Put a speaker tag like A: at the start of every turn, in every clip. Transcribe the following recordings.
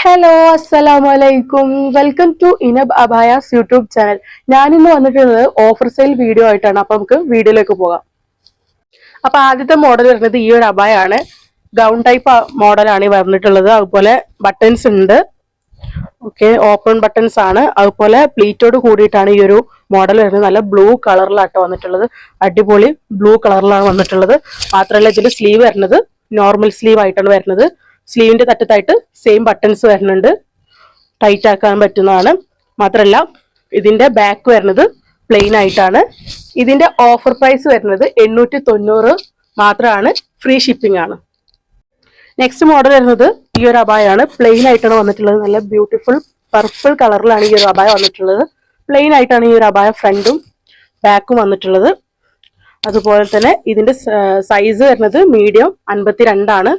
A: Hello അസ്സലാമു അലൈക്കും welcome to Inab Abayas YouTube channel. ഞാനിന്ന് വന്നിട്ടുള്ളത് ഓഫർ സെയിൽ വീഡിയോ ആയിട്ടാണ്. അപ്പൊ നമുക്ക് വീഡിയോയിലേക്ക് പോകാം. അപ്പൊ ആദ്യത്തെ മോഡൽ വരുന്നത് ഈ ഒരു അബായാണ്. ഗൗൺ ടൈപ്പ് മോഡലാണ് വന്നിട്ടുള്ളത്. അതുപോലെ ബട്ടൺസ് ഉണ്ട്. ഓക്കെ, ഓപ്പൺ ബട്ടൺസ് ആണ്. അതുപോലെ പ്ലീറ്റോട് കൂടിയിട്ടാണ് ഈ ഒരു മോഡൽ വരുന്നത്. നല്ല ബ്ലൂ കളറിലാട്ടോ വന്നിട്ടുള്ളത്. അടിപൊളി ബ്ലൂ കളറിലാണ് വന്നിട്ടുള്ളത്. മാത്രമല്ല ഇതിന്റെ സ്ലീവ് വരുന്നത് നോർമൽ സ്ലീവ് ആയിട്ടാണ് വരുന്നത്. സ്ലീവിന്റെ തറ്റത്തായിട്ട് സെയിം ബട്ടൺസ് വരുന്നുണ്ട്. ടൈറ്റ് ആക്കാൻ പറ്റുന്നതാണ്. മാത്രമല്ല ഇതിന്റെ ബാക്ക് വരുന്നത് പ്ലെയിൻ ആയിട്ടാണ്. ഇതിന്റെ ഓഫർ പ്രൈസ് വരുന്നത് 890 മാത്രമാണ്. ഫ്രീ ഷിപ്പിംഗ് ആണ്. നെക്സ്റ്റ് മോഡൽ വരുന്നത് ഈ ഒരു അബായാണ്. പ്ലെയിൻ ആയിട്ടാണ് വന്നിട്ടുള്ളത്. നല്ല ബ്യൂട്ടിഫുൾ പർപ്പിൾ കളറിലാണ് ഈ ഒരു അബായ വന്നിട്ടുള്ളത്. പ്ലെയിൻ ആയിട്ടാണ് ഈ ഒരു അബായ ഫ്രണ്ടും ബാക്കും വന്നിട്ടുള്ളത്. അതുപോലെ തന്നെ ഇതിന്റെ സൈസ് വരുന്നത് മീഡിയം 52 ആണ്.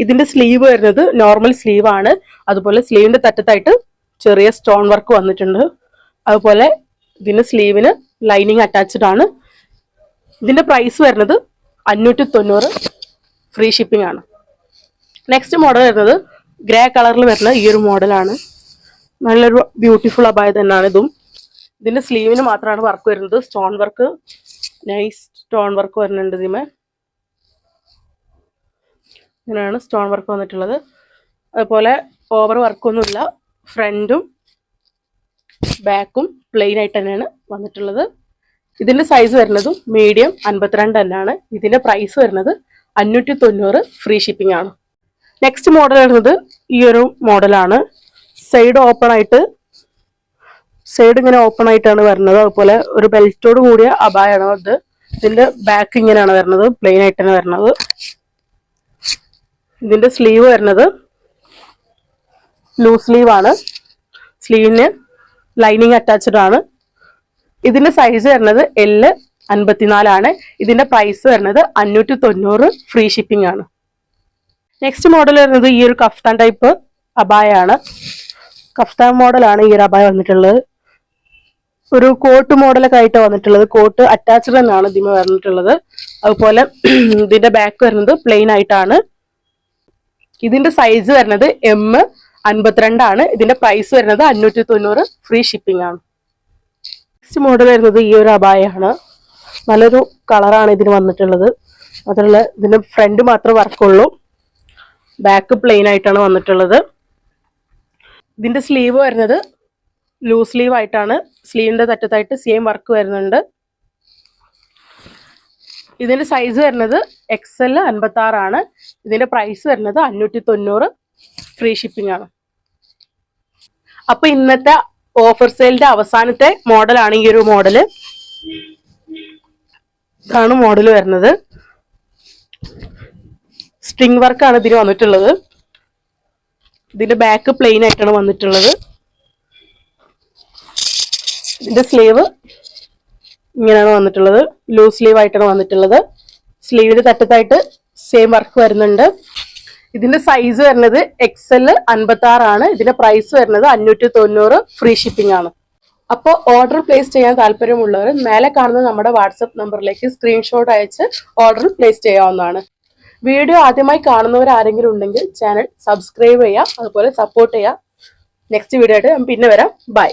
A: ഇതിന്റെ സ്ലീവ് വരുന്നത് നോർമൽ സ്ലീവ് ആണ്. അതുപോലെ സ്ലീവിന്റെ തറ്റത്തായിട്ട് ചെറിയ സ്റ്റോൺ വർക്ക് വന്നിട്ടുണ്ട്. അതുപോലെ ഇതിന്റെ സ്ലീവിന് ലൈനിങ് അറ്റാച്ച്ഡ് ആണ്. ഇതിന്റെ പ്രൈസ് വരുന്നത് 590 ഫ്രീ ഷിപ്പിംഗ് ആണ്. നെക്സ്റ്റ് മോഡൽ വരുന്നത് ഗ്രേ കളറിൽ വരുന്ന ഈ ഒരു മോഡലാണ്. നല്ലൊരു ബ്യൂട്ടിഫുൾ അബായ തന്നെയാണ് ഇതും. ഇതിന്റെ സ്ലീവിന് മാത്രമാണ് വർക്ക് വരുന്നത്. Stone work, nice stone work വരുന്നുണ്ട്. ഇതിമേ ഇങ്ങനെയാണ് സ്റ്റോൺ വർക്ക് വന്നിട്ടുള്ളത്. അതുപോലെ ഓവർ വർക്കൊന്നുമില്ല. ഫ്രണ്ടും ബാക്കും പ്ലെയിൻ ആയിട്ട് തന്നെയാണ് വന്നിട്ടുള്ളത്. ഇതിന്റെ സൈസ് വരുന്നതും മീഡിയം 52 തന്നെയാണ്. ഇതിന്റെ പ്രൈസ് വരുന്നത് 590 ഫ്രീ ഷിപ്പിംഗ് ആണ്. നെക്സ്റ്റ് മോഡൽ വരുന്നത് ഈ ഒരു മോഡലാണ്. സൈഡ് ഓപ്പൺ ആയിട്ട്, സൈഡ് ഇങ്ങനെ ഓപ്പൺ ആയിട്ടാണ് വരുന്നത്. അതുപോലെ ഒരു ബെൽറ്റോട് കൂടിയ അബായാണ് ഇത്. ഇതിന്റെ ബാക്ക് ഇങ്ങനെയാണ് വരുന്നത്. പ്ലെയിൻ ആയിട്ടാണ് വരുന്നത്. ഇതിന്റെ സ്ലീവ് വരുന്നത് ലൂസ് സ്ലീവ് ആണ്. സ്ലീവിന് ലൈനിങ് അറ്റാച്ച്ഡ് ആണ്. ഇതിന്റെ സൈസ് വരുന്നത് L54 ആണ്. ഇതിന്റെ പ്രൈസ് വരുന്നത് 590 ഫ്രീ ഷിപ്പിംഗ് ആണ്. നെക്സ്റ്റ് മോഡൽ വരുന്നത് ഈ ഒരു കഫ്താൻ ടൈപ്പ് അബായാണ്. കഫ്താൻ മോഡലാണ് ഈ ഒരു അബായ വന്നിട്ടുള്ളത്. ഒരു കോട്ട് മോഡലൊക്കെ ആയിട്ട് വന്നിട്ടുള്ളത്. കോട്ട് അറ്റാച്ച്ഡ് തന്നെയാണ് ഇതിന് വന്നിട്ടുള്ളത്. അതുപോലെ ഇതിന്റെ ബാക്ക് വരുന്നത് പ്ലെയിൻ ആയിട്ടാണ്. ഇതിന്റെ സൈസ് വരുന്നത് M52 ആണ്. ഇതിന്റെ പ്രൈസ് വരുന്നത് 590 ഫ്രീ ഷിപ്പിംഗ് ആണ്. നെക്സ്റ്റ് മോഡൽ വരുന്നത് ഈ ഒരു അബായാണ്. നല്ലൊരു കളറാണ് ഇതിന് വന്നിട്ടുള്ളത്. മാത്രമല്ല ഇതിന്റെ ഫ്രണ്ട് മാത്രമേ വർക്കുള്ളൂ. ബാക്ക് പ്ലെയിൻ ആയിട്ടാണ് വന്നിട്ടുള്ളത്. ഇതിന്റെ സ്ലീവ് വരുന്നത് ലൂസ് സ്ലീവ് ആയിട്ടാണ്. സ്ലീവിന്റെ തറ്റത്തായിട്ട് സെയിം വർക്ക് വരുന്നുണ്ട്. ഇതിന്റെ സൈസ് വരുന്നത് XL 56 ആണ്. ഇതിന്റെ പ്രൈസ് വരുന്നത് 590 ഫ്രീ ഷിപ്പിംഗ് ആണ്. അപ്പൊ ഇന്നത്തെ ഓഫർ സെയിലിന്റെ അവസാനത്തെ മോഡലാണ് ഈ ഒരു മോഡല്. ഇതാണ് മോഡൽ വരുന്നത്. സ്ട്രിങ് വർക്കാണ് ഇതിന് വന്നിട്ടുള്ളത്. ഇതിന്റെ ബാക്ക് പ്ലെയിൻ ആയിട്ടാണ് വന്നിട്ടുള്ളത്. ഇതിന്റെ സ്ലീവ് ഇങ്ങനെയാണ് വന്നിട്ടുള്ളത്. ലൂസ് സ്ലീവ് ആയിട്ടാണ് വന്നിട്ടുള്ളത്. സ്ലീവിന്റെ തട്ടത്തായിട്ട് സെയിം വർക്ക് വരുന്നുണ്ട്. ഇതിന്റെ സൈസ് വരുന്നത് XL 56 ആണ്. ഇതിന്റെ പ്രൈസ് വരുന്നത് 590 ഫ്രീ ഷിപ്പിംഗ് ആണ്. അപ്പോൾ ഓർഡർ പ്ലേസ് ചെയ്യാൻ താല്പര്യമുള്ളവർ മേലെ കാണുന്ന നമ്മുടെ വാട്സപ്പ് നമ്പറിലേക്ക് സ്ക്രീൻഷോട്ട് അയച്ച് ഓർഡർ പ്ലേസ് ചെയ്യാവുന്നതാണ്. വീഡിയോ ആദ്യമായി കാണുന്നവർ ആരെങ്കിലും ഉണ്ടെങ്കിൽ ചാനൽ സബ്സ്ക്രൈബ് ചെയ്യുക. അതുപോലെ സപ്പോർട്ട് ചെയ്യുക. നെക്സ്റ്റ് വീഡിയോ ആയിട്ട് പിന്നെ വരാം. ബൈ.